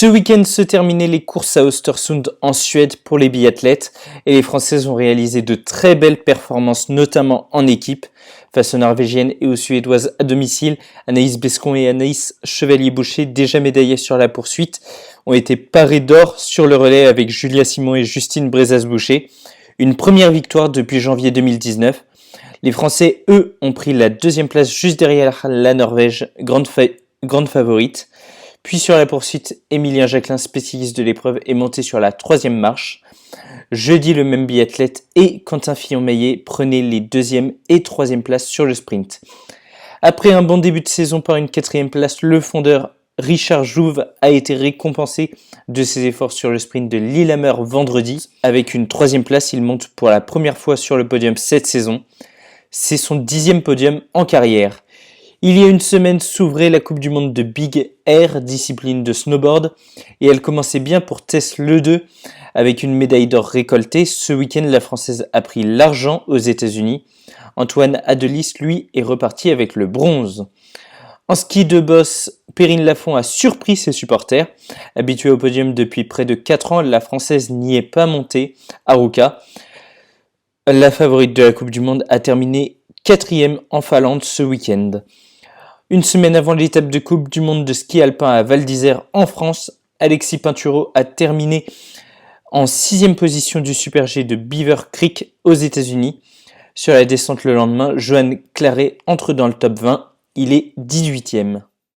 Ce week-end se terminaient les courses à Östersund en Suède pour les biathlètes et les Françaises ont réalisé de très belles performances, notamment en équipe, face aux Norvégiennes et aux Suédoises à domicile. Anaïs Bescon et Anaïs Chevalier-Boucher, déjà médaillées sur la poursuite, ont été parées d'or sur le relais avec Julia Simon et Justine Brezas-Boucher. Une première victoire depuis janvier 2019. Les Français, eux, ont pris la deuxième place juste derrière la Norvège, grande favorite. Puis sur la poursuite, Émilien Jacquelin, spécialiste de l'épreuve, est monté sur la troisième marche. Jeudi, le même biathlète et Quentin Fillon-Maillet prenaient les deuxième et troisième places sur le sprint. Après un bon début de saison par une quatrième place, le fondeur Richard Jouve a été récompensé de ses efforts sur le sprint de Lillehammer vendredi. Avec une troisième place, il monte pour la première fois sur le podium cette saison. C'est son 10e podium en carrière. Il y a une semaine s'ouvrait la Coupe du Monde de Big Air, discipline de snowboard, et elle commençait bien pour Tess Ledeux avec une médaille d'or récoltée. Ce week-end, la Française a pris l'argent aux États-Unis. Antoine Adelis, lui, est reparti avec le bronze. En ski de boss, Perrine Lafont a surpris ses supporters. Habituée au podium depuis près de 4 ans, la Française n'y est pas montée à Ruka. La favorite de la Coupe du Monde a terminé 4e en Finlande ce week-end. Une semaine avant l'étape de Coupe du Monde de ski alpin à Val d'Isère en France, Alexis Pinturo a terminé en 6e position du Super G de Beaver Creek aux États-Unis. Sur la descente le lendemain, Johan Claret entre dans le top 20, il est 18e.